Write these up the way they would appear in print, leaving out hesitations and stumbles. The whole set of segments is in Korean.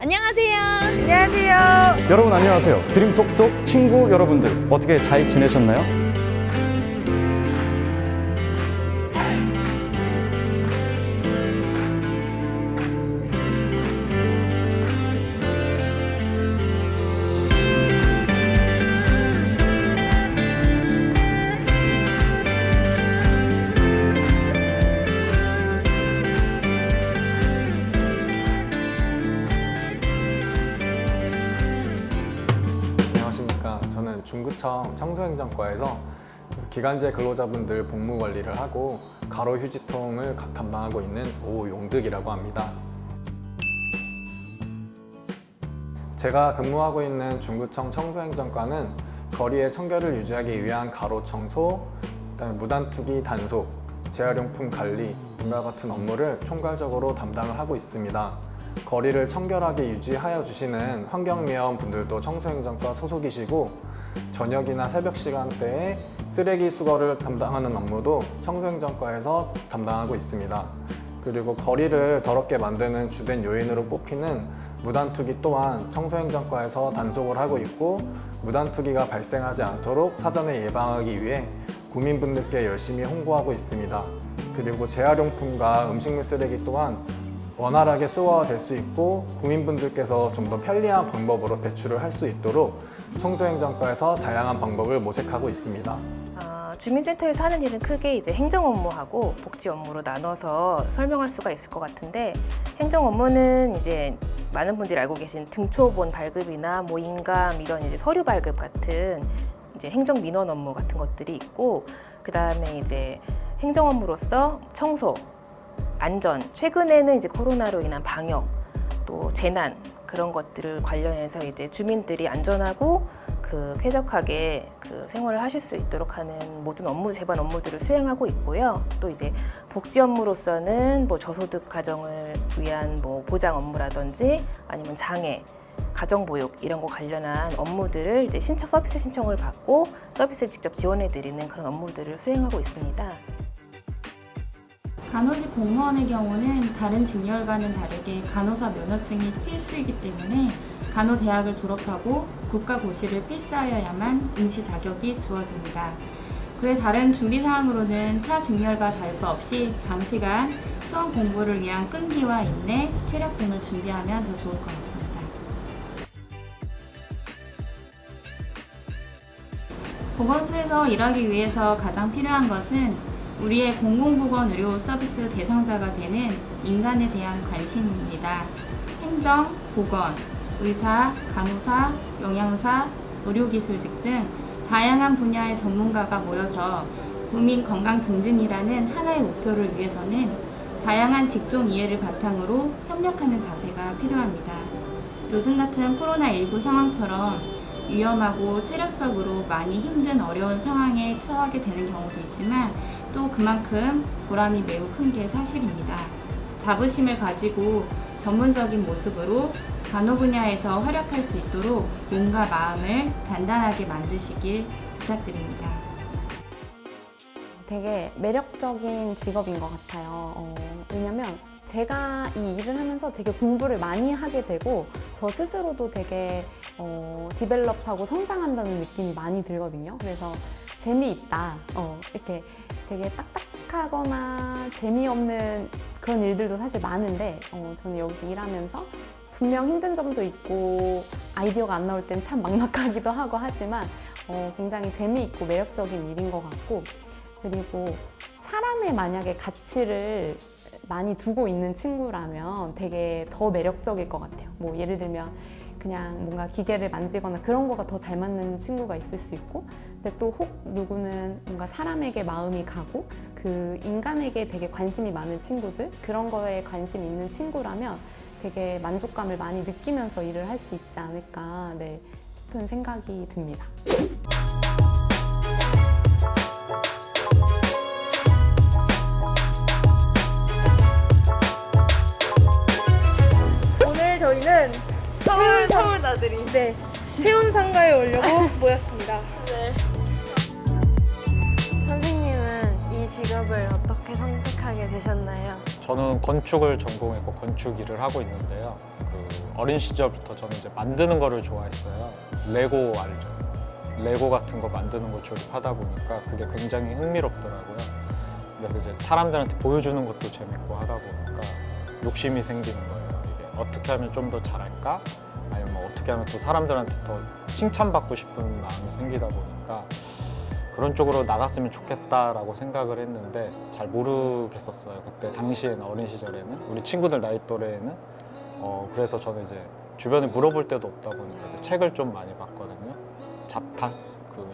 안녕하세요. 안녕하세요. 여러분 안녕하세요. 드림톡톡 친구 여러분들 어떻게 잘 지내셨나요? 안녕하십니까. 저는 중구청 청소행정과에서 기간제 근로자분들 복무 관리를 하고 가로 휴지통을 담당하고 있는 오용득이라고 합니다. 제가 근무하고 있는 중구청 청소행정과는 거리의 청결을 유지하기 위한 가로 청소, 그다음에 무단투기 단속, 재활용품 관리 등과 같은 업무를 총괄적으로 담당을 하고 있습니다. 거리를 청결하게 유지하여 주시는 환경미화원 분들도 청소행정과 소속이시고, 저녁이나 새벽 시간대에 쓰레기 수거를 담당하는 업무도 청소행정과에서 담당하고 있습니다. 그리고 거리를 더럽게 만드는 주된 요인으로 뽑히는 무단투기 또한 청소행정과에서 단속을 하고 있고, 무단투기가 발생하지 않도록 사전에 예방하기 위해 국민분들께 열심히 홍보하고 있습니다. 그리고 재활용품과 음식물 쓰레기 또한 원활하게 수거가 될 수 있고 국민분들께서 좀 더 편리한 방법으로 배출을 할 수 있도록 청소행정과에서 다양한 방법을 모색하고 있습니다. 주민센터에서 하는 일은 크게 이제 행정 업무하고 복지 업무로 나눠서 설명할 수가 있을 것 같은데, 행정 업무는 이제 많은 분들이 알고 계신 등초본 발급이나 뭐 인감 이런 이제 서류 발급 같은 이제 행정 민원 업무 같은 것들이 있고, 그 다음에 이제 행정 업무로서 청소, 안전, 최근에는 이제 코로나로 인한 방역, 또 재난 그런 것들을 관련해서 이제 주민들이 안전하고 쾌적하게 생활을 하실 수 있도록 하는 모든 업무 제반 업무들을 수행하고 있고요. 또 이제 복지 업무로서는 뭐 저소득 가정을 위한 뭐 보장 업무라든지 아니면 장애, 가정보육 이런 거 관련한 업무들을 이제 서비스 신청을 받고 서비스를 직접 지원해 드리는 그런 업무들을 수행하고 있습니다. 간호직 공무원의 경우는 다른 직렬과는 다르게 간호사 면허증이 필수이기 때문에 간호대학을 졸업하고 국가고시를 필사하여야만 응시 자격이 주어집니다. 그의 다른 준비사항으로는 타 직렬과 다를 바 없이 장시간 수험 공부를 위한 끈기와 인내, 체력 등을 준비하면 더 좋을 것 같습니다. 보건소에서 일하기 위해서 가장 필요한 것은 우리의 공공보건 의료 서비스 대상자가 되는 인간에 대한 관심입니다. 행정, 보건, 의사, 간호사, 영양사, 의료기술직 등 다양한 분야의 전문가가 모여서 국민 건강 증진이라는 하나의 목표를 위해서는 다양한 직종 이해를 바탕으로 협력하는 자세가 필요합니다. 요즘 같은 코로나19 상황처럼 위험하고 체력적으로 많이 힘든 어려운 상황에 처하게 되는 경우도 있지만 또 그만큼 보람이 매우 큰 게 사실입니다. 자부심을 가지고 전문적인 모습으로 간호 분야에서 활약할 수 있도록 몸과 마음을 단단하게 만드시길 부탁드립니다. 되게 매력적인 직업인 것 같아요. 왜냐면 제가 이 일을 하면서 되게 공부를 많이 하게 되고 저 스스로도 되게 디벨롭하고 성장한다는 느낌이 많이 들거든요. 그래서 재미있다. 이렇게 되게 딱딱하거나 재미없는 그런 일들도 사실 많은데 저는 여기서 일하면서 분명 힘든 점도 있고 아이디어가 안 나올 땐 참 막막하기도 하고 하지만 굉장히 재미있고 매력적인 일인 것 같고, 그리고 사람의 만약에 가치를 많이 두고 있는 친구라면 되게 더 매력적일 것 같아요. 뭐 예를 들면 그냥 뭔가 기계를 만지거나 그런 거가 더 잘 맞는 친구가 있을 수 있고, 근데 또 혹 누구는 뭔가 사람에게 마음이 가고 그 인간에게 되게 관심이 많은 친구들, 그런 거에 관심 있는 친구라면 되게 만족감을 많이 느끼면서 일을 할 수 있지 않을까 싶은 생각이 듭니다. 오늘 저희는 서울 나들이 세운상가에 오려고 모였습니다. 선생님은 이 직업을 어떻게 어떻게 선택하게 되셨나요? 저는 건축을 전공했고 건축 일을 하고 있는데요. 어린 시절부터 저는 이제 만드는 거를 좋아했어요. 레고 알죠? 레고 같은 거 만드는 거 조립하다 보니까 그게 굉장히 흥미롭더라고요. 그래서 이제 사람들한테 보여주는 것도 재밌고 하다 보니까 욕심이 생기는 거예요. 이게 어떻게 하면 좀 더 잘할까? 아니면 뭐 어떻게 하면 또 사람들한테 더 칭찬받고 싶은 마음이 생기다 보니까 그런 쪽으로 나갔으면 좋겠다라고 생각을 했는데 잘 모르겠었어요. 그때 당시에는 어린 시절에는 우리 친구들 나이 또래에는 그래서 저는 이제 주변에 물어볼 데도 없다 보니까 이제 책을 좀 많이 봤거든요.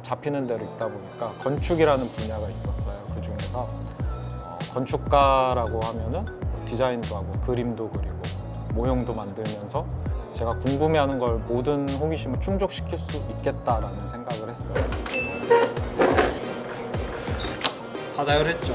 잡히는 대로 있다 보니까 건축이라는 분야가 있었어요. 그 중에서 건축가라고 하면은 디자인도 하고 그림도 그리고 모형도 만들면서 제가 궁금해하는 걸 모든 호기심을 충족시킬 수 있겠다라는 생각을 했어요. 다 나열했죠?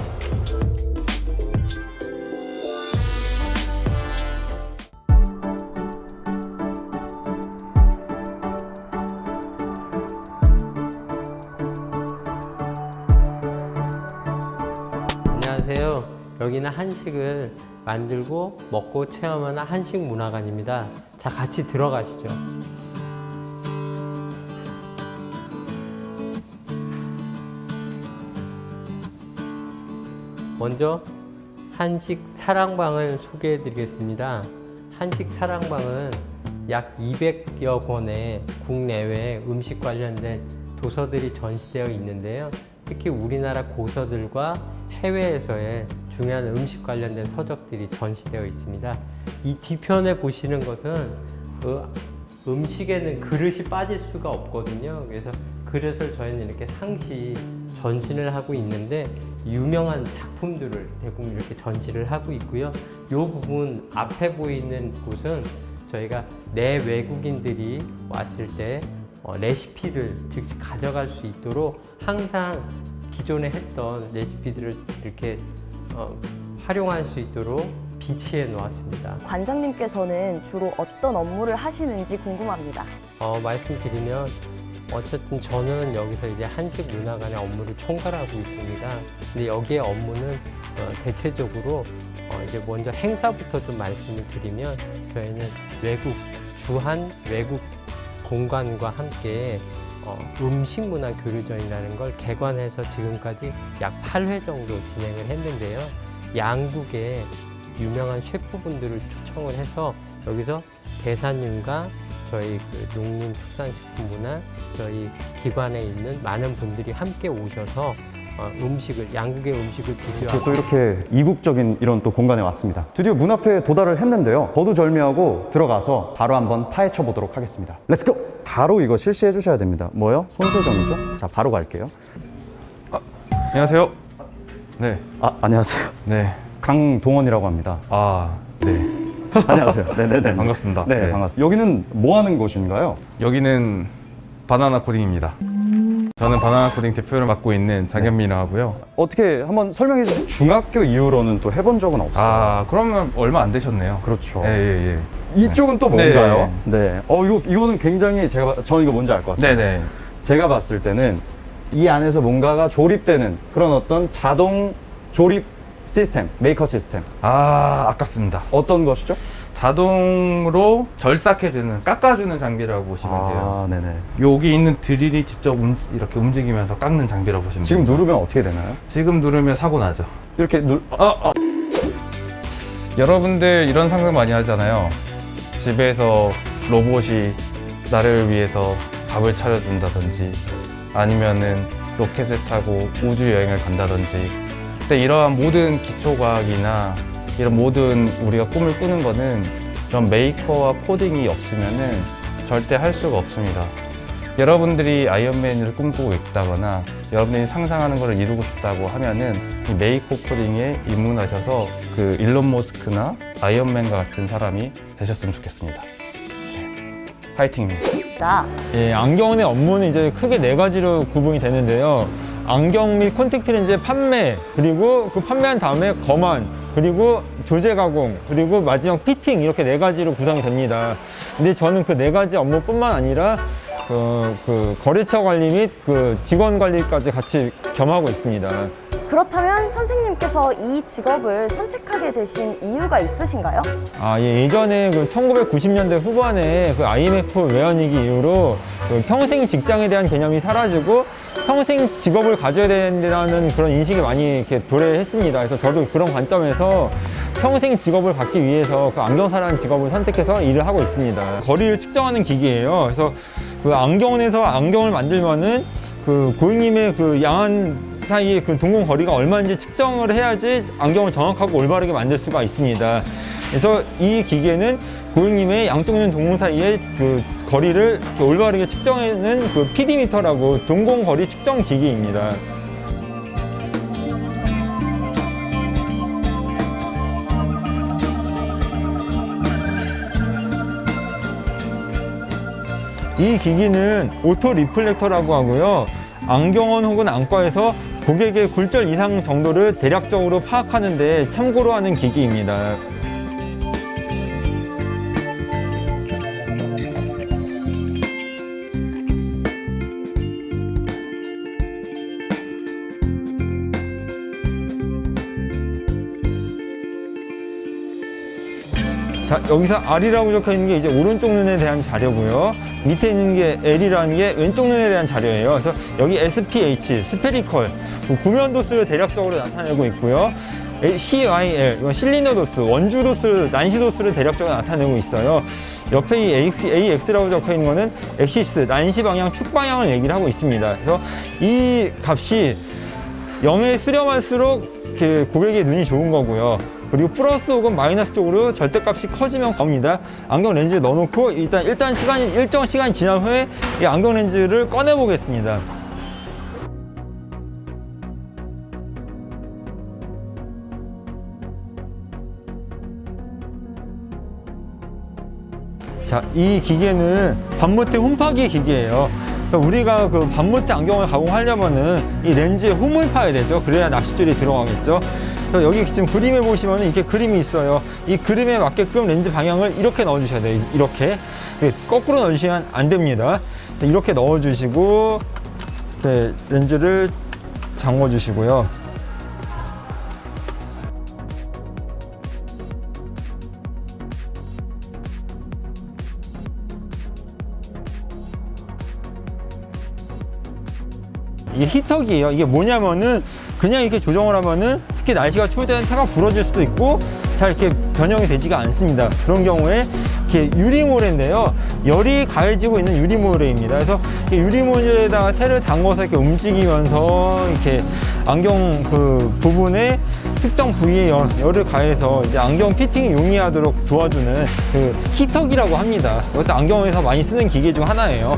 안녕하세요. 여기는 한식을 만들고 먹고 체험하는 한식 문화관입니다. 자, 같이 들어가시죠. 먼저 한식 사랑방을 소개해 드리겠습니다. 한식 사랑방은 약 200여 권의 국내외 음식 관련된 도서들이 전시되어 있는데요. 특히 우리나라 고서들과 해외에서의 중요한 음식 관련된 서적들이 전시되어 있습니다. 이 뒤편에 보시는 것은 음식에는 그릇이 빠질 수가 없거든요. 그래서 그릇을 저희는 이렇게 상시 전시를 하고 있는데 유명한 작품들을 대부분 이렇게 전시를 하고 있고요. 이 부분 앞에 보이는 곳은 저희가 내외국인들이 왔을 때 레시피를 즉시 가져갈 수 있도록 항상 기존에 했던 레시피들을 이렇게 활용할 수 있도록 비치해 놓았습니다. 관장님께서는 주로 어떤 업무를 하시는지 궁금합니다. 말씀드리면 어쨌든 저는 여기서 이제 한식 문화관의 업무를 총괄하고 있습니다. 근데 여기의 업무는 대체적으로 이제 먼저 행사부터 좀 말씀을 드리면 저희는 주한 외국 공간과 함께 음식 문화 교류전이라는 걸 개관해서 지금까지 약 8회 정도 진행을 했는데요. 양국의 유명한 셰프분들을 초청을 해서 여기서 대사님과 저희 농림축산식품부나 저희 기관에 있는 많은 분들이 함께 오셔서 양국의 음식을 비교하고 또 이렇게 이국적인 이런 또 공간에 왔습니다. 드디어 문 앞에 도달을 했는데요. 거두절미하고 들어가서 바로 한번 파헤쳐 보도록 하겠습니다. 렛츠고! 바로 이거 실시해 주셔야 됩니다. 뭐요? 손세정이죠? 자, 바로 갈게요. 안녕하세요. 네. 안녕하세요. 네. 강동원이라고 합니다. 네. 안녕하세요. 네네네. 반갑습니다. 네, 반갑습니다. 여기는 뭐 하는 곳인가요? 여기는 바나나 코딩입니다. 저는 바나나 코딩 대표를 맡고 있는 장현민이라고 하고요. 어떻게 한번 설명해 주세요. 중학교 이후로는 또 해본 적은 없어요. 그러면 얼마 안 되셨네요. 그렇죠. 예. 이쪽은 또 뭔가요? 네. 이거는 굉장히 저는 이거 뭔지 알 것 같습니다. 네네. 제가 봤을 때는 이 안에서 뭔가가 조립되는 그런 어떤 자동 조립 시스템, 메이커 시스템. 아깝습니다. 어떤 것이죠? 자동으로 절삭해주는, 깎아주는 장비라고 보시면 돼요. 네네. 여기 있는 드릴이 직접 이렇게 움직이면서 깎는 장비라고 보시면 지금 됩니다. 누르면 어떻게 되나요? 지금 누르면 사고 나죠. 이렇게 여러분들 이런 상상 많이 하잖아요. 집에서 로봇이 나를 위해서 밥을 차려준다든지 아니면은 로켓을 타고 우주 여행을 간다든지. 근데 이러한 모든 기초과학이나 이런 모든 우리가 꿈을 꾸는 거는 이런 메이커와 코딩이 없으면은 절대 할 수가 없습니다. 여러분들이 아이언맨을 꿈꾸고 있다거나 여러분들이 상상하는 것을 이루고 싶다고 하면은 이 메이커 코딩에 입문하셔서 그 일론 머스크나 아이언맨과 같은 사람이 되셨으면 좋겠습니다. 네. 파이팅입니다. 예, 안경의 업무는 이제 크게 4가지로 구분이 되는데요. 안경 및 콘택트 렌즈의 판매, 그리고 그 판매한 다음에 검안, 그리고 조제 가공, 그리고 마지막 피팅, 이렇게 4가지로 구성이 됩니다. 근데 저는 그 4가지 업무뿐만 아니라 그 거래처 관리 및 그 직원 관리까지 같이 겸하고 있습니다. 그렇다면 선생님께서 이 직업을 선택하게 되신 이유가 있으신가요? 예전에 그 1990년대 후반에 그 IMF 외환위기 이후로 그 평생 직장에 대한 개념이 사라지고 평생 직업을 가져야 된다는 그런 인식이 많이 이렇게 도래했습니다. 그래서 저도 그런 관점에서 평생 직업을 갖기 위해서 그 안경사라는 직업을 선택해서 일을 하고 있습니다. 거리를 측정하는 기기예요. 그래서 그 안경원에서 안경을 만들면은 그 고객님의 그 양안 사이에 그 동공 거리가 얼마인지 측정을 해야지 안경을 정확하고 올바르게 만들 수가 있습니다. 그래서 이 기계는 고객님의 양쪽 눈 동공 사이에 그 거리를 이렇게 올바르게 측정하는 그 PD미터라고 동공 거리 측정 기기입니다. 이 기기는 오토 리플렉터라고 하고요. 안경원 혹은 안과에서 고객의 굴절 이상 정도를 대략적으로 파악하는 데 참고로 하는 기기입니다. 자, 여기서 R이라고 적혀 있는 게 이제 오른쪽 눈에 대한 자료고요. 밑에 있는 게 L이라는 게 왼쪽 눈에 대한 자료예요. 그래서 여기 SPH, 스페리컬, 구면 도수를 대략적으로 나타내고 있고요. CYL, 이건 실리너 도수, 원주 도수, 난시 도수를 대략적으로 나타내고 있어요. 옆에 이 AX라고 적혀 있는 거는 엑시스, 난시 방향, 축 방향을 얘기를 하고 있습니다. 그래서 이 값이 0에 수렴할수록 이렇게 고객의 눈이 좋은 거고요. 그리고 플러스 혹은 마이너스 쪽으로 절대값이 커지면 나옵니다. 안경 렌즈를 넣어놓고 일단 일정 시간이 지난 후에 이 안경 렌즈를 꺼내 보겠습니다. 자, 이 기계는 반모태 홈파기 기계예요. 우리가 그 반모태 안경을 가공하려면은 이 렌즈에 홈을 파야 되죠. 그래야 낚싯줄이 들어가겠죠. 여기 지금 그림에 보시면 이렇게 그림이 있어요. 이 그림에 맞게끔 렌즈 방향을 이렇게 넣어주셔야 돼요. 이렇게 거꾸로 넣어주시면 안 됩니다. 이렇게 넣어주시고 렌즈를 잠궈주시고요. 이게 히터기예요. 이게 뭐냐면은 그냥 이렇게 조정을 하면은 특히 날씨가 추울 때는 태가 부러질 수도 있고 잘 이렇게 변형이 되지가 않습니다. 그런 경우에 이렇게 유리모래인데요. 열이 가해지고 있는 유리모래입니다. 그래서 이 유리모래에다가 태를 담궈서 이렇게 움직이면서 이렇게 안경 그 부분에 특정 부위에 열을 가해서 이제 안경 피팅이 용이하도록 도와주는 그 히터기라고 합니다. 이것도 안경에서 많이 쓰는 기계 중 하나예요.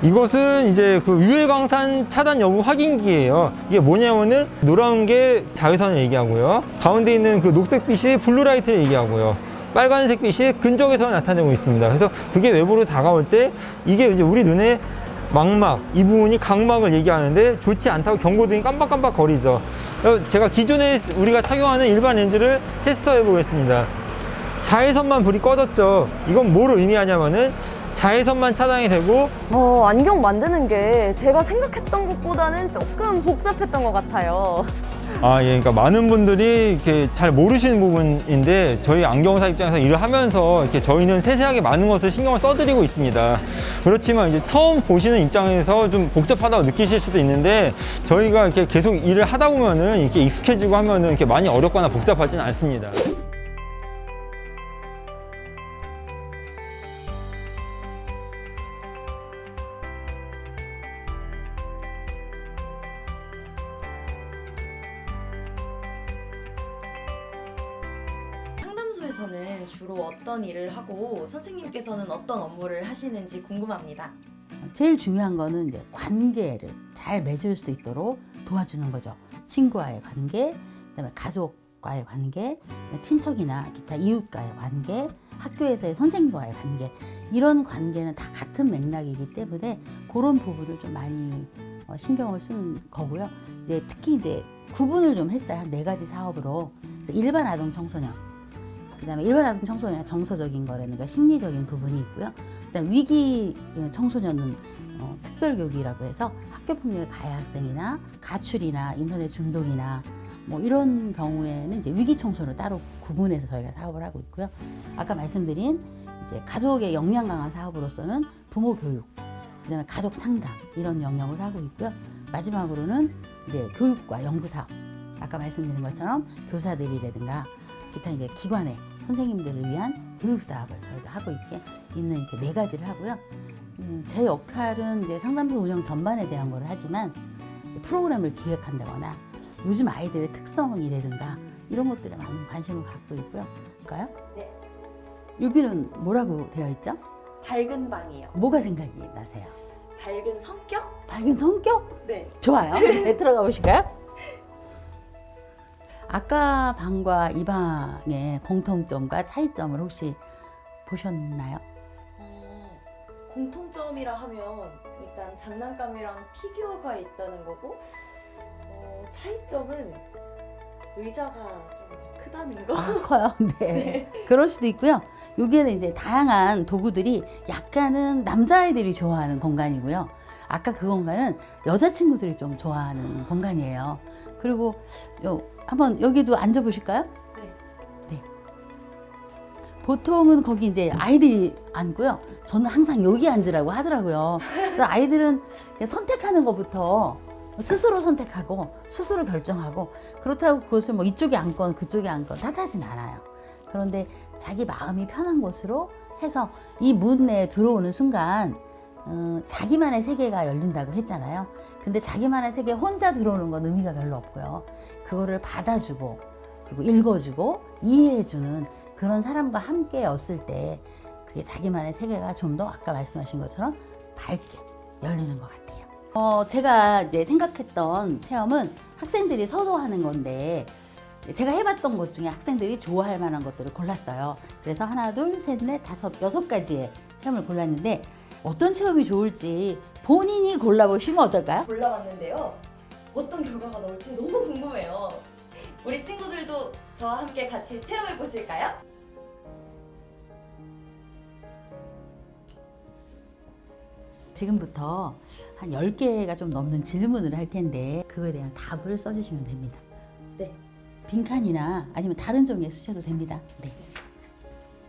이것은 이제 그 유해광산 차단 여부 확인기예요. 이게 뭐냐면은 노란 게 자외선을 얘기하고요. 가운데 있는 그 녹색빛이 블루라이트를 얘기하고요. 빨간색 빛이 근적에서 나타내고 있습니다. 그래서 그게 외부로 다가올 때 이게 이제 우리 눈에 망막, 이 부분이 각막을 얘기하는데 좋지 않다고 경고등이 깜빡깜빡 거리죠. 제가 기존에 우리가 착용하는 일반 렌즈를 테스트해 보겠습니다. 자외선만 불이 꺼졌죠. 이건 뭘 의미하냐면은 자외선만 차단이 되고 안경 만드는 게 제가 생각했던 것보다는 조금 복잡했던 것 같아요. 그러니까 많은 분들이 이렇게 잘 모르시는 부분인데 저희 안경사 입장에서 일을 하면서 이렇게 저희는 세세하게 많은 것을 신경을 써드리고 있습니다. 그렇지만 이제 처음 보시는 입장에서 좀 복잡하다고 느끼실 수도 있는데 저희가 이렇게 계속 일을 하다 보면은 이렇게 익숙해지고 하면은 이렇게 많이 어렵거나 복잡하지는 않습니다. 상담소에서는 주로 어떤 일을 하고 선생님께서는 어떤 업무를 하시는지 궁금합니다. 제일 중요한 거는 이제 관계를 잘 맺을 수 있도록 도와주는 거죠. 친구와의 관계, 그다음에 가족과의 관계, 친척이나 기타 이웃과의 관계, 학교에서의 선생님과의 관계, 이런 관계는 다 같은 맥락이기 때문에 그런 부분을 좀 많이 신경을 쓴 거고요. 이제 특히 이제 구분을 좀 했어요. 한 4가지 사업으로. 일반 아동 청소년, 그다음에 일반 아동 청소년은 정서적인 거라든가 심리적인 부분이 있고요. 그다음에 위기 청소년은 특별 교육이라고 해서 학교 폭력의 가해 학생이나 가출이나 인터넷 중독이나 뭐 이런 경우에는 이제 위기 청소를 따로 구분해서 저희가 사업을 하고 있고요. 아까 말씀드린 이제 가족의 역량 강화 사업으로서는 부모 교육, 그다음에 가족 상담 이런 영역을 하고 있고요. 마지막으로는 이제 교육과 연구 사업. 아까 말씀드린 것처럼 교사들이라든가 기타 이제 기관의 선생님들을 위한 교육 사업을 저희가 하고 있는 이렇게 4가지를 하고요. 제 역할은 이제 상담소 운영 전반에 대한 걸 하지만 프로그램을 기획한다거나 요즘 아이들의 특성이라든가 이런 것들에 많은 관심을 갖고 있고요. 볼까요? 네. 여기는 뭐라고 되어 있죠? 밝은 방이요. 뭐가 생각이 나세요? 밝은 성격? 밝은 성격? 네. 좋아요. 네, 들어가 보실까요? 아까 방과 이 방의 공통점과 차이점을 혹시 보셨나요? 공통점이라 하면 일단 장난감이랑 피규어가 있다는 거고 차이점은 의자가 좀 더 크다는 거. 아, 커요. 네. 그럴 수도 있고요. 여기에는 이제 다양한 도구들이 약간은 남자아이들이 좋아하는 공간이고요. 아까 그 공간은 여자친구들이 좀 좋아하는 공간이에요. 그리고 한번 여기도 앉아보실까요? 네. 네. 보통은 거기 이제 아이들이 앉고요. 저는 항상 여기 앉으라고 하더라고요. 그래서 아이들은 그냥 선택하는 것부터 스스로 선택하고 스스로 결정하고 그렇다고 그것을 뭐 이쪽에 앉건 그쪽에 앉건 탓하진 않아요. 그런데 자기 마음이 편한 곳으로 해서 이 문 내에 들어오는 순간 자기만의 세계가 열린다고 했잖아요. 근데 자기만의 세계에 혼자 들어오는 건 의미가 별로 없고요. 그거를 받아주고 그리고 읽어주고 이해해주는 그런 사람과 함께였을 때 그게 자기만의 세계가 좀 더 아까 말씀하신 것처럼 밝게 열리는 것 같아요. 제가 이제 생각했던 체험은 학생들이 선호하는 건데 제가 해봤던 것 중에 학생들이 좋아할 만한 것들을 골랐어요. 그래서 하나, 둘, 셋, 넷, 다섯, 6가지의 체험을 골랐는데 어떤 체험이 좋을지 본인이 골라보시면 어떨까요? 골라봤는데요. 어떤 결과가 나올지 너무 궁금해요. 우리 친구들도 저와 함께 같이 체험해 보실까요? 지금부터 한 10개가 좀 넘는 질문을 할 텐데 그거에 대한 답을 써주시면 됩니다. 네. 빈칸이나 아니면 다른 종이에 쓰셔도 됩니다. 네.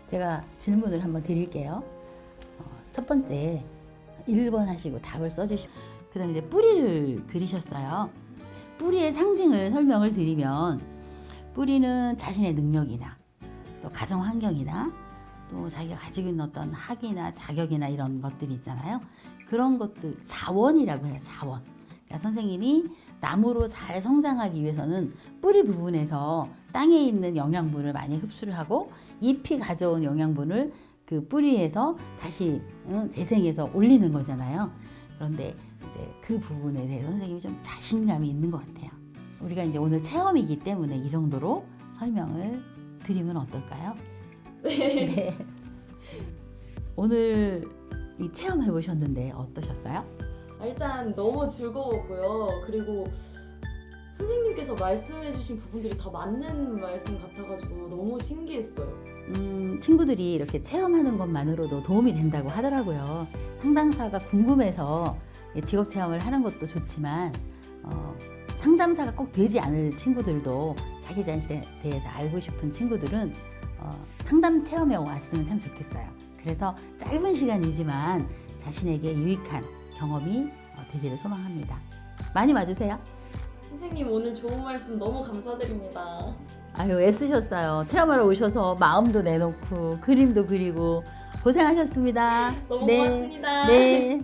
제가 질문을 한번 드릴게요. 첫 번째 1번 하시고 답을 써주시고 그 다음에 이제 뿌리를 그리셨어요. 뿌리의 상징을 설명을 드리면 뿌리는 자신의 능력이나 또 가정 환경이나 또 자기가 가지고 있는 어떤 학위나 자격이나 이런 것들이 있잖아요. 그런 것들 자원이라고 해요. 자원. 그러니까 선생님이 나무로 잘 성장하기 위해서는 뿌리 부분에서 땅에 있는 영양분을 많이 흡수를 하고 잎이 가져온 영양분을 그 뿌리에서 다시 재생해서 올리는 거잖아요. 그런데 이제 그 부분에 대해서 선생님이 좀 자신감이 있는 것 같아요. 우리가 이제 오늘 체험이기 때문에 이 정도로 설명을 드리면 어떨까요? 네. 오늘 이 체험해 보셨는데 어떠셨어요? 일단 너무 즐거웠고요. 그리고 선생님께서 말씀해주신 부분들이 다 맞는 말씀 같아가지고 너무 신기했어요. 친구들이 이렇게 체험하는 것만으로도 도움이 된다고 하더라고요. 상담사가 궁금해서 직업 체험을 하는 것도 좋지만 상담사가 꼭 되지 않을 친구들도 자기 자신에 대해서 알고 싶은 친구들은 상담 체험에 왔으면 참 좋겠어요. 그래서 짧은 시간이지만 자신에게 유익한 경험이 되기를 소망합니다. 많이 와주세요. 선생님 오늘 좋은 말씀 너무 감사드립니다. 아유, 애쓰셨어요. 체험하러 오셔서 마음도 내놓고 그림도 그리고 고생하셨습니다. 너무 네. 고맙습니다. 네.